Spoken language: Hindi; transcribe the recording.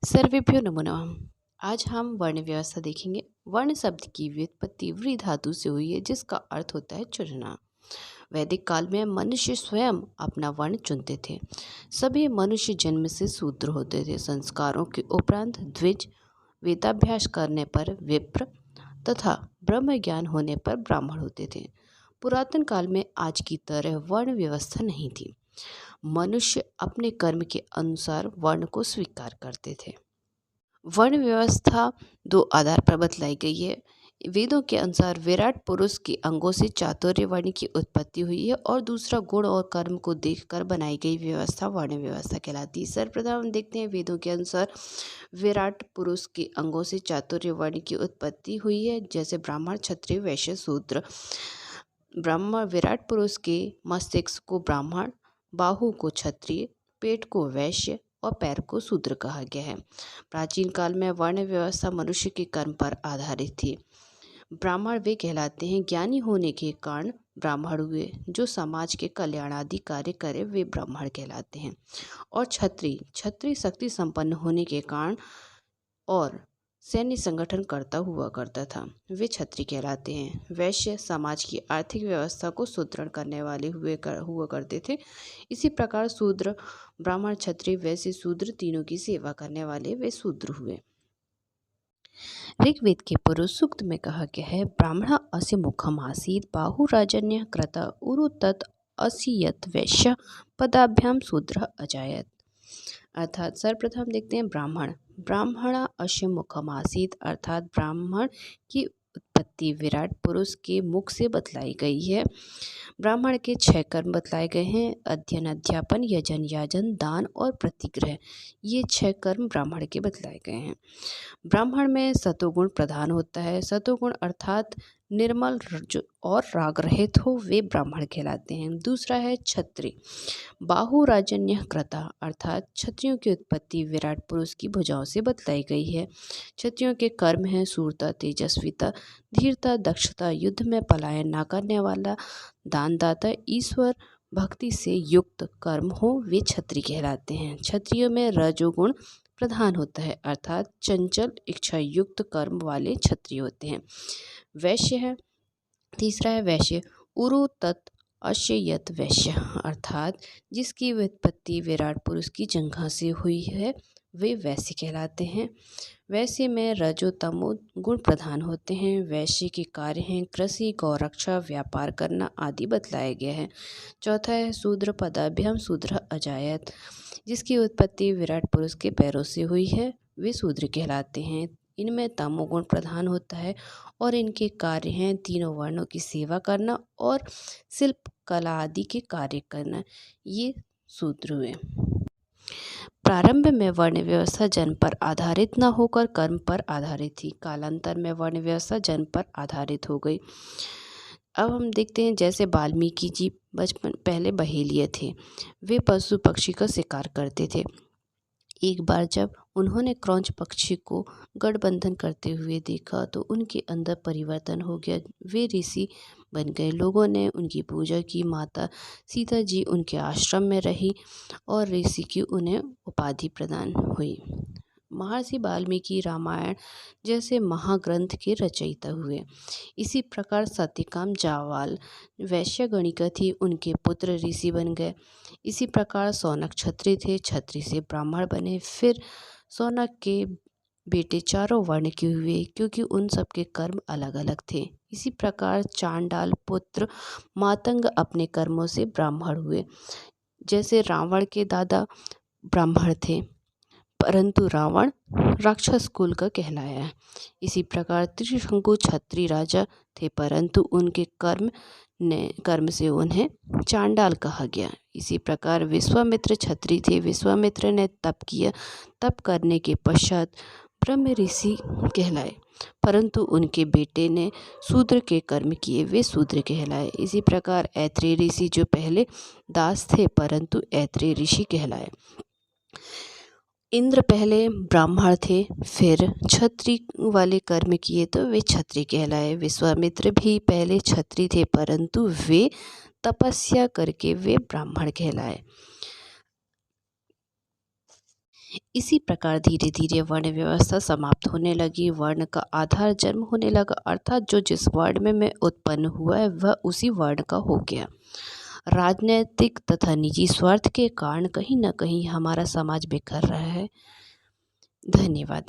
सर्वेभ्यो नमो नमः। आज हम वर्ण व्यवस्था देखेंगे। वर्ण शब्द की व्युत्पत्ति व्री धातु से हुई है, जिसका अर्थ होता है चुनना। वैदिक काल में मनुष्य स्वयं अपना वर्ण चुनते थे। सभी मनुष्य जन्म से शूद्र होते थे। संस्कारों के उपरांत द्विज, वेदाभ्यास करने पर विप्र तथा ब्रह्म ज्ञान होने पर ब्राह्मण होते थे। पुरातन काल में आज की तरह वर्ण व्यवस्था नहीं थी। मनुष्य अपने कर्म के अनुसार वर्ण को स्वीकार करते थे। वर्ण व्यवस्था दो आधार पर बतलाई गई है। वेदों के अनुसार विराट पुरुष के अंगों से चातुर्य वर्ण की उत्पत्ति हुई है और दूसरा गुण और कर्म को देखकर बनाई गई व्यवस्था वर्ण व्यवस्था कहलाती है। सर्वप्रथम हम देखते हैं वेदों के अनुसार विराट पुरुष के अंगों से चातुर्य वर्ण की उत्पत्ति हुई है, जैसे ब्राह्मण, क्षत्रिय, वैश्य, शूद्र। ब्राह्मण विराट पुरुष के मस्तिष्क को ब्राह्मण, बाहु को क्षत्रिय, पेट को वैश्य और पैर को शूद्र कहा गया है। प्राचीन काल में वर्ण व्यवस्था मनुष्य के कर्म पर आधारित थी। ब्राह्मण वे कहलाते हैं ज्ञानी होने के कारण ब्राह्मण हुए, जो समाज के कल्याण आदि कार्य करे वे ब्राह्मण कहलाते हैं। और क्षत्रिय शक्ति संपन्न होने के कारण और सैन्य संगठन करता हुआ करता था, वे क्षत्रिय कहलाते हैं। वैश्य समाज की आर्थिक व्यवस्था को सुदृढ़ करने वाले हुआ करते थे। इसी प्रकार शूद्र, ब्राह्मण, क्षत्रिय, वैश्य, शूद्र तीनों की सेवा करने वाले वे शूद्र हुए। ऋग्वेद के पुरुष सूक्त में कहा गया है, ब्राह्मण अस्य मुखम आसीत बाहु राजन्य कृत उरु तत् असियत वैश्य पदाभ्याम शूद्र अजायत। अर्थात सर्वप्रथम देखते हैं ब्राह्मण अश्य मुखम आसीत, अर्थात ब्राह्मण की उत्पत्ति विराट पुरुष के मुख से बतलाई गई है। ब्राह्मण के 6 कर्म बतलाए गए हैं: अध्ययन, अध्यापन, यजन, याजन, दान और प्रतिग्रह। ये 6 कर्म ब्राह्मण के बतलाए गए हैं। ब्राह्मण में सतोगुण प्रधान होता है। सतोगुण अर्थात निर्मल और राग रहित हो, वे ब्राह्मण कहलाते हैं। दूसरा है क्षत्रिय, बाहु राजन्य कृता, अर्थात क्षत्रियों की उत्पत्ति विराट पुरुष की भुजाओं से बतलाई गई है। क्षत्रियों के कर्म हैं शूरता, तेजस्विता, धीरता, दक्षता, युद्ध में पलायन न करने वाला, दानदाता, ईश्वर भक्ति से युक्त कर्म हो, वे क्षत्रिय कहलाते हैं। क्षत्रियों में रजोगुण प्रधान होता है, अर्थात चंचल इच्छा युक्त कर्म वाले क्षत्रिय होते हैं। वैश्य है, तीसरा है वैश्य, उरु तत् अश्ययत वैश्य, अर्थात जिसकी व्युत्पत्ति विराट पुरुष की जंघा से हुई है, वे वैश्य कहलाते हैं। वैश्य में रजो तमो गुण प्रधान होते हैं। वैश्य के कार्य हैं कृषि, गौरक्षा, व्यापार करना आदि बतलाया गया है। चौथा है शूद्र, पदाभ्याम शूद्र अजायत, जिसकी उत्पत्ति विराट पुरुष के पैरों से हुई है, वे शूद्र कहलाते हैं। इनमें तमोगुण प्रधान होता है और इनके कार्य हैं तीनों वर्णों की सेवा करना और शिल्प कला आदि के कार्य करना, ये शूद्र हुए। प्रारंभ में वर्ण व्यवस्था जन्म पर आधारित न होकर कर्म पर आधारित थी। कालांतर में वर्ण व्यवस्था जन्म पर आधारित हो गई। अब हम देखते हैं, जैसे वाल्मीकि जी बचपन पहले बहेलिए थे। वे पशु पक्षी का शिकार करते थे। एक बार जब उन्होंने क्रौंच पक्षी को गठबंधन करते हुए देखा तो उनके अंदर परिवर्तन हो गया। वे ऋषि बन गए। लोगों ने उनकी पूजा की। माता सीता जी उनके आश्रम में रही और ऋषि की उन्हें उपाधि प्रदान हुई। महर्षि वाल्मीकि रामायण जैसे महाग्रंथ के रचयिता हुए। इसी प्रकार सत्यकाम जावाल वैश्य गणिका थी, उनके पुत्र ऋषि बन गए। इसी प्रकार शौनक क्षत्रिय थे, क्षत्रिय से ब्राह्मण बने। फिर शौनक के बेटे चारों वर्ण के हुए, क्योंकि उन सबके कर्म अलग अलग थे। इसी प्रकार चांडाल पुत्र मातंग अपने कर्मों से ब्राह्मण हुए। जैसे रावण के दादा ब्राह्मण थे, परंतु रावण राक्षस कुल का कहलाया है। इसी प्रकार त्रिशंकु क्षत्रिय राजा थे, परंतु उनके कर्म से उन्हें चांडाल कहा गया। इसी प्रकार विश्वामित्र क्षत्रिय थे। विश्वामित्र ने तप किया। तप करने के पश्चात ब्रह्म ऋषि कहलाए, परंतु उनके बेटे ने शूद्र के कर्म किए, वे शूद्र कहलाए। इसी प्रकार ऐत्रेय ऋषि जो पहले दास थे, परंतु ऐत्रेय ऋषि कहलाए। इंद्र पहले ब्राह्मण थे, फिर क्षत्रिय वाले कर्म किए तो वे क्षत्रिय कहलाए। विश्वामित्र भी पहले क्षत्रिय थे, परंतु वे तपस्या करके वे ब्राह्मण कहलाए। इसी प्रकार धीरे धीरे वर्ण व्यवस्था समाप्त होने लगी। वर्ण का आधार जन्म होने लगा, अर्थात जो जिस वर्ण में उत्पन्न हुआ है वह उसी वर्ण का हो गया। राजनैतिक तथा निजी स्वार्थ के कारण कहीं न कहीं हमारा समाज बिखर रहा है। धन्यवाद।